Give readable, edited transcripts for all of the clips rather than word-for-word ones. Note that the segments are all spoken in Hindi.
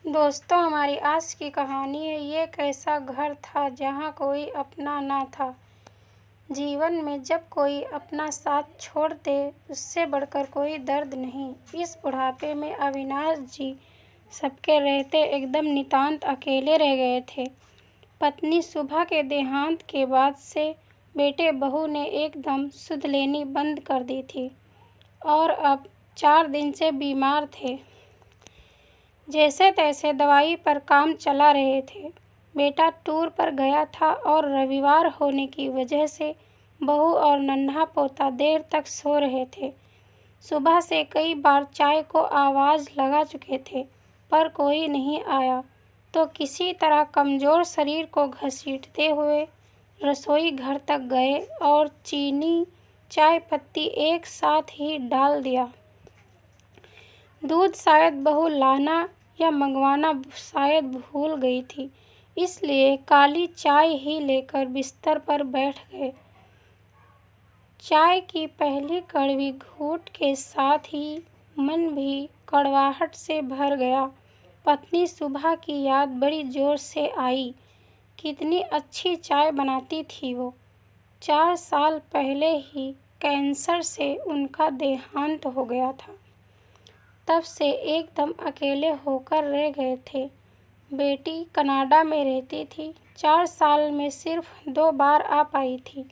दोस्तों, हमारी आज की कहानी है ये एक ऐसा घर था जहाँ कोई अपना ना था। जीवन में जब कोई अपना साथ छोड़ दे, उससे बढ़कर कोई दर्द नहीं। इस बुढ़ापे में अविनाश जी सबके रहते एकदम नितांत अकेले रह गए थे। पत्नी सुबह के देहांत के बाद से बेटे बहू ने एकदम सुध लेनी बंद कर दी थी और अब 4 दिन से बीमार थे। जैसे तैसे दवाई पर काम चला रहे थे। बेटा टूर पर गया था और रविवार होने की वजह से बहू और नन्हा पोता देर तक सो रहे थे। सुबह से कई बार चाय को आवाज़ लगा चुके थे, पर कोई नहीं आया, तो किसी तरह कमज़ोर शरीर को घसीटते हुए रसोई घर तक गए और चीनी चाय पत्ती एक साथ ही डाल दिया। दूध शायद बहू लाना या मंगवाना शायद भूल गई थी, इसलिए काली चाय ही लेकर बिस्तर पर बैठ गए। चाय की पहली कड़वी घूंट के साथ ही मन भी कड़वाहट से भर गया। पत्नी सुबह की याद बड़ी जोर से आई। कितनी अच्छी चाय बनाती थी वो। 4 साल पहले ही कैंसर से उनका देहांत हो गया था। तब से एकदम अकेले होकर रह गए थे। बेटी कनाडा में रहती थी। 4 साल में सिर्फ 2 बार आ पाई थी।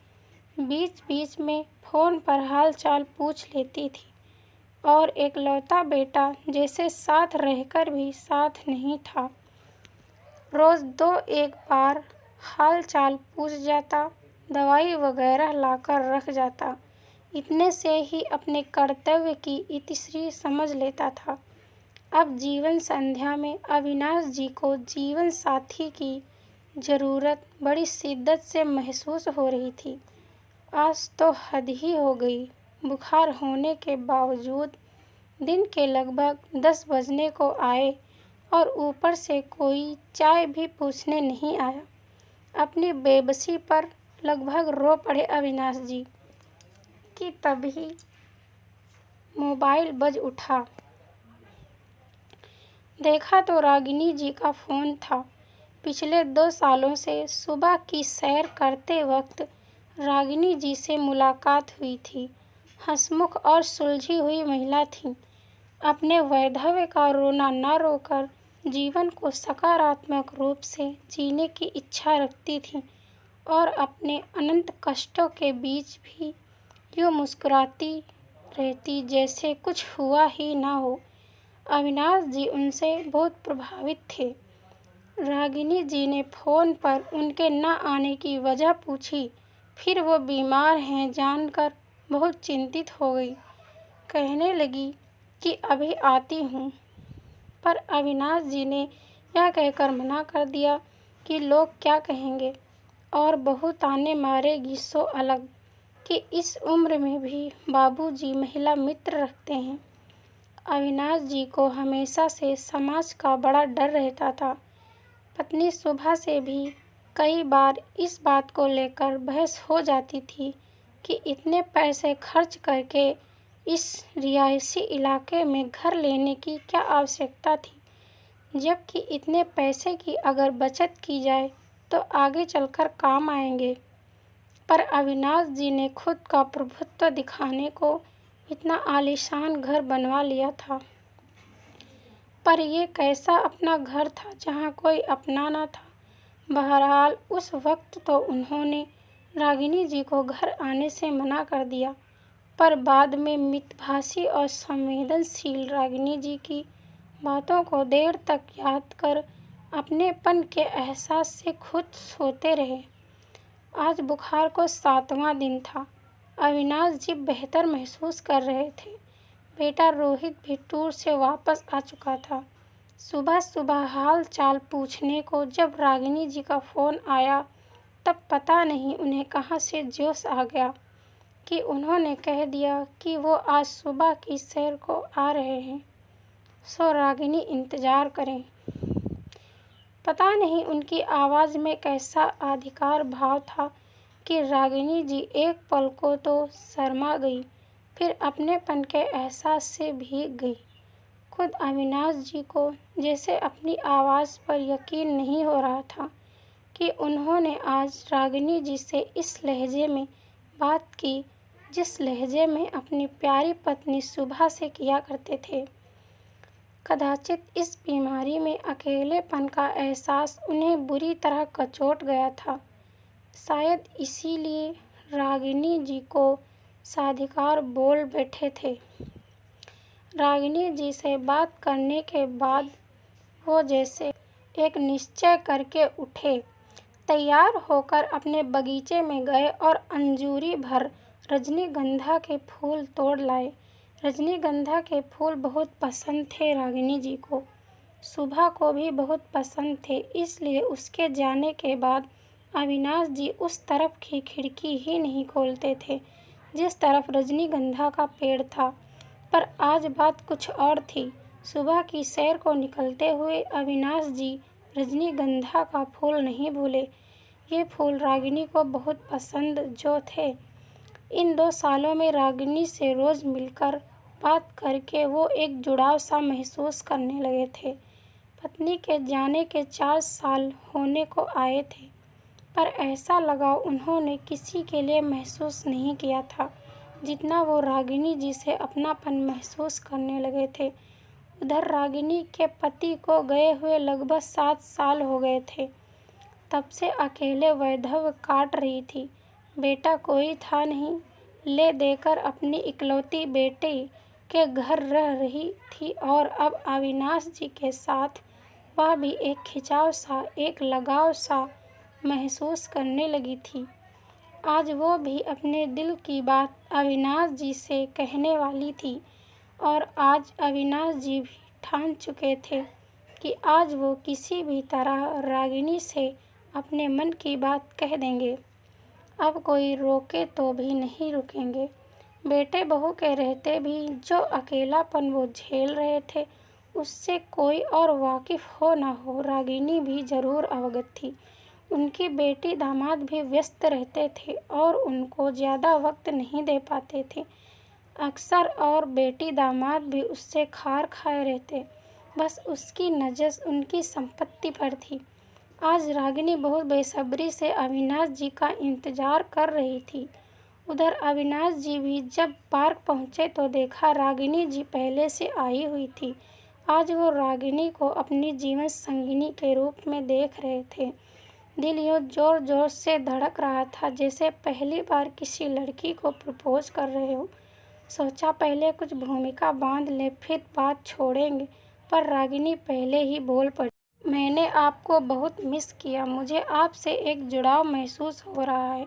बीच बीच में फ़ोन पर हाल चाल पूछ लेती थी और एकलौता बेटा जैसे साथ रहकर भी साथ नहीं था। रोज़ 2-1 बार हाल चाल पूछ जाता, दवाई वगैरह लाकर रख जाता। इतने से ही अपने कर्तव्य की इतिश्री समझ लेता था। अब जीवन संध्या में अविनाश जी को जीवन साथी की ज़रूरत बड़ी शिद्दत से महसूस हो रही थी। आज तो हद ही हो गई। बुखार होने के बावजूद दिन के लगभग 10 बजने को आए और ऊपर से कोई चाय भी पूछने नहीं आया। अपनी बेबसी पर लगभग रो पड़े अविनाश जी कि तभी मोबाइल बज उठा। देखा तो रागिनी जी का फ़ोन था। पिछले 2 सालों से सुबह की सैर करते वक्त रागिनी जी से मुलाकात हुई थी। हंसमुख और सुलझी हुई महिला थीं। अपने वैधव्य का रोना न रोकर जीवन को सकारात्मक रूप से जीने की इच्छा रखती थीं और अपने अनंत कष्टों के बीच भी यूँ मुस्कुराती रहती जैसे कुछ हुआ ही ना हो। अविनाश जी उनसे बहुत प्रभावित थे। रागिनी जी ने फ़ोन पर उनके न आने की वजह पूछी। फिर वो बीमार हैं जानकर बहुत चिंतित हो गई। कहने लगी कि अभी आती हूँ, पर अविनाश जी ने यह कहकर मना कर दिया कि लोग क्या कहेंगे और बहू ताने मारेगी सो अलग, कि इस उम्र में भी बाबूजी महिला मित्र रखते हैं। अविनाश जी को हमेशा से समाज का बड़ा डर रहता था। पत्नी सुबह से भी कई बार इस बात को लेकर बहस हो जाती थी कि इतने पैसे खर्च करके इस रिहायशी इलाके में घर लेने की क्या आवश्यकता थी, जबकि इतने पैसे की अगर बचत की जाए तो आगे चलकर काम आएंगे। पर अविनाश जी ने खुद का प्रभुत्व दिखाने को इतना आलीशान घर बनवा लिया था। पर ये कैसा अपना घर था जहाँ कोई अपना न था। बहरहाल उस वक्त तो उन्होंने रागिनी जी को घर आने से मना कर दिया, पर बाद में मितभाषी और संवेदनशील रागिनी जी की बातों को देर तक याद कर अपनेपन के एहसास से खुद सोते रहे। आज बुखार को 7वां दिन था। अविनाश जी बेहतर महसूस कर रहे थे। बेटा रोहित भी टूर से वापस आ चुका था। सुबह सुबह हाल चाल पूछने को जब रागिनी जी का फ़ोन आया, तब पता नहीं उन्हें कहाँ से जोश आ गया कि उन्होंने कह दिया कि वो आज सुबह की सैर को आ रहे हैं, सो रागिनी इंतज़ार करें। पता नहीं उनकी आवाज़ में कैसा अधिकार भाव था कि रागिनी जी एक पल को तो शर्मा गई, फिर अपनेपन के एहसास से भीग गई। खुद अविनाश जी को जैसे अपनी आवाज़ पर यकीन नहीं हो रहा था कि उन्होंने आज रागिनी जी से इस लहजे में बात की जिस लहजे में अपनी प्यारी पत्नी सुभा से किया करते थे। कदाचित इस बीमारी में अकेलेपन का एहसास उन्हें बुरी तरह कचोट गया था। शायद इसीलिए रागिनी जी को साधिकार बोल बैठे थे। रागिनी जी से बात करने के बाद वो जैसे एक निश्चय करके उठे, तैयार होकर अपने बगीचे में गए और अंजूरी भर रजनीगंधा के फूल तोड़ लाए। रजनीगंधा के फूल बहुत पसंद थे रागिनी जी को। सुभा को भी बहुत पसंद थे, इसलिए उसके जाने के बाद अविनाश जी उस तरफ की खिड़की ही नहीं खोलते थे जिस तरफ रजनीगंधा का पेड़ था। पर आज बात कुछ और थी। सुबह की सैर को निकलते हुए अविनाश जी रजनीगंधा का फूल नहीं भूले। ये फूल रागिनी को बहुत पसंद जो थे। इन 2 सालों में रागिनी से रोज़ मिलकर बात करके वो एक जुड़ाव सा महसूस करने लगे थे। पत्नी के जाने के 4 साल होने को आए थे, पर ऐसा लगाव उन्होंने किसी के लिए महसूस नहीं किया था जितना वो रागिनी जी से अपनापन महसूस करने लगे थे। उधर रागिनी के पति को गए हुए लगभग 7 साल हो गए थे। तब से अकेले वैधव्य काट रही थी। बेटा कोई था नहीं, ले देकर अपनी इकलौती बेटी के घर रह रही थी और अब अविनाश जी के साथ वह भी एक खिंचाव सा, एक लगाव सा महसूस करने लगी थी। आज वो भी अपने दिल की बात अविनाश जी से कहने वाली थी और आज अविनाश जी भी ठान चुके थे कि आज वो किसी भी तरह रागिनी से अपने मन की बात कह देंगे। अब कोई रोके तो भी नहीं रुकेंगे। बेटे बहू के रहते भी जो अकेलापन वो झेल रहे थे उससे कोई और वाकिफ हो ना हो, रागिनी भी जरूर अवगत थी। उनकी बेटी दामाद भी व्यस्त रहते थे और उनको ज़्यादा वक्त नहीं दे पाते थे अक्सर, और बेटी दामाद भी उससे खार खाए रहते। बस उसकी नज़र उनकी संपत्ति पर थी। आज रागिनी बहुत बेसब्री से अविनाश जी का इंतज़ार कर रही थी। उधर अविनाश जी भी जब पार्क पहुँचे तो देखा रागिनी जी पहले से आई हुई थी। आज वो रागिनी को अपनी जीवन संगिनी के रूप में देख रहे थे। दिल यूँ जोर जोर से धड़क रहा था जैसे पहली बार किसी लड़की को प्रपोज कर रहे हो। सोचा पहले कुछ भूमिका बांध ले फिर बात छोड़ेंगे, पर रागिनी पहले ही बोल पड़ी। मैंने आपको बहुत मिस किया। मुझे आपसे एक जुड़ाव महसूस हो रहा है।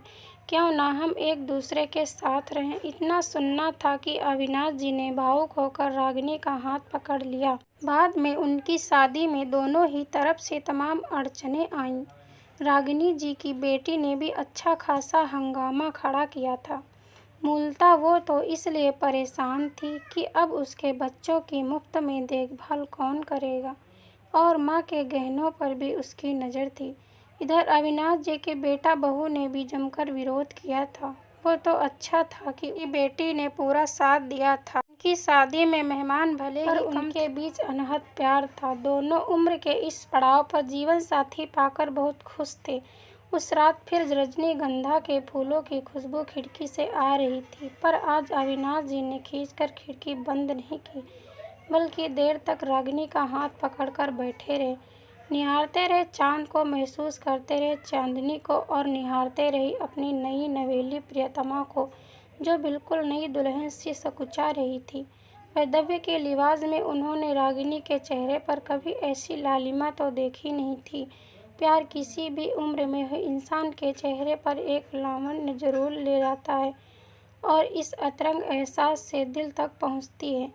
क्यों ना हम एक दूसरे के साथ रहें। इतना सुनना था कि अविनाश जी ने भावुक होकर रागिनी का हाथ पकड़ लिया। बाद में उनकी शादी में दोनों ही तरफ से तमाम अड़चनें आईं। रागिनी जी की बेटी ने भी अच्छा खासा हंगामा खड़ा किया था। मूलतः वो तो इसलिए परेशान थी कि अब उसके बच्चों की मुफ्त में देखभाल कौन करेगा, और माँ के गहनों पर भी उसकी नज़र थी। इधर अविनाश जी के बेटा बहू ने भी जमकर विरोध किया था। वो तो अच्छा था कि बेटी ने पूरा साथ दिया था। उनकी शादी में मेहमान भले ही उनके बीच अनहद प्यार था। दोनों उम्र के इस पड़ाव पर जीवन साथी पाकर बहुत खुश थे। उस रात फिर रजनीगंधा के फूलों की खुशबू खिड़की से आ रही थी, पर आज अविनाश जी ने खींचकर खिड़की बंद नहीं की, बल्कि देर तक रागिनी का हाथ पकड़कर बैठे रहे। निहारते रहे चांद को, महसूस करते रहे चांदनी को, और निहारते रही अपनी नई नवेली प्रियतमा को जो बिल्कुल नई दुल्हन सी सकुचा रही थी। वैधव्य के लिबास में उन्होंने रागिनी के चेहरे पर कभी ऐसी लालिमा तो देखी नहीं थी। प्यार किसी भी उम्र में हुए इंसान के चेहरे पर एक लावण्य जरूर ले जाता है और इस अतरंग एहसास से दिल तक पहुंचती है।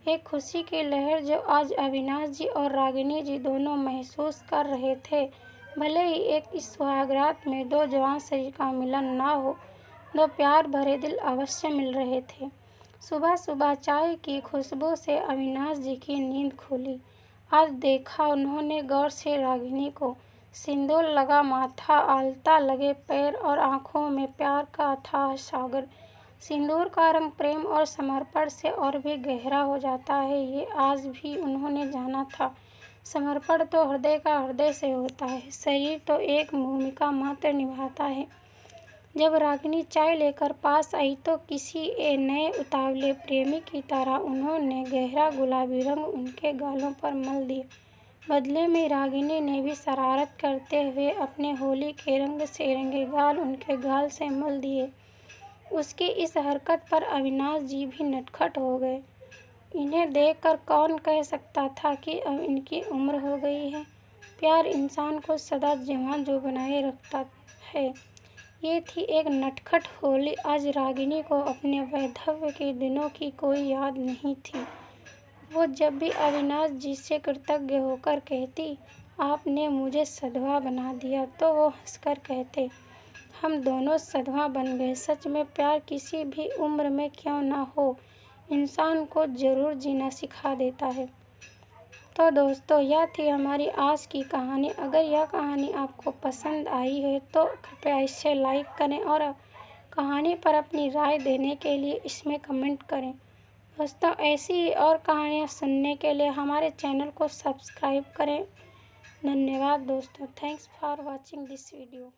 एक खुशी की लहर जो आज अविनाश जी और रागिनी जी दोनों महसूस कर रहे थे। भले ही एक इस सुहागरात में 2 जवान शरीर का मिलन ना हो, 2 प्यार भरे दिल अवश्य मिल रहे थे। सुबह सुबह चाय की खुशबू से अविनाश जी की नींद खुली। आज देखा उन्होंने गौर से रागिनी को। सिंदूर लगा माथा, आलता लगे पैर और आंखों में प्यार का अथाह सागर। सिंदूर का रंग प्रेम और समर्पण से और भी गहरा हो जाता है, ये आज भी उन्होंने जाना था। समर्पण तो हृदय का हृदय से होता है, शरीर तो एक भूमिका मात्र निभाता है। जब रागिनी चाय लेकर पास आई तो किसी नए उतावले प्रेमी की तरह उन्होंने गहरा गुलाबी रंग उनके गालों पर मल दिया। बदले में रागिनी ने भी शरारत करते हुए अपने होली के रंग से रंगे गाल उनके गाल से मल दिए। उसकी इस हरकत पर अविनाश जी भी नटखट हो गए। इन्हें देखकर कौन कह सकता था कि अब इनकी उम्र हो गई है। प्यार इंसान को सदा जवान जो बनाए रखता है। ये थी एक नटखट होली। आज रागिनी को अपने वैधव्य के दिनों की कोई याद नहीं थी। वो जब भी अविनाश जी से कृतज्ञ होकर कहती, आपने मुझे सधवा बना दिया, तो वो हंसकर कहते, हम दोनों सधवा बन गए। सच में प्यार किसी भी उम्र में क्यों ना हो, इंसान को ज़रूर जीना सिखा देता है। तो दोस्तों, यह थी हमारी आज की कहानी। अगर यह कहानी आपको पसंद आई है तो कृपया इसे लाइक करें और कहानी पर अपनी राय देने के लिए इसमें कमेंट करें। दोस्तों, ऐसी ही और कहानियाँ सुनने के लिए हमारे चैनल को सब्सक्राइब करें। धन्यवाद दोस्तों। Thanks for watching this video.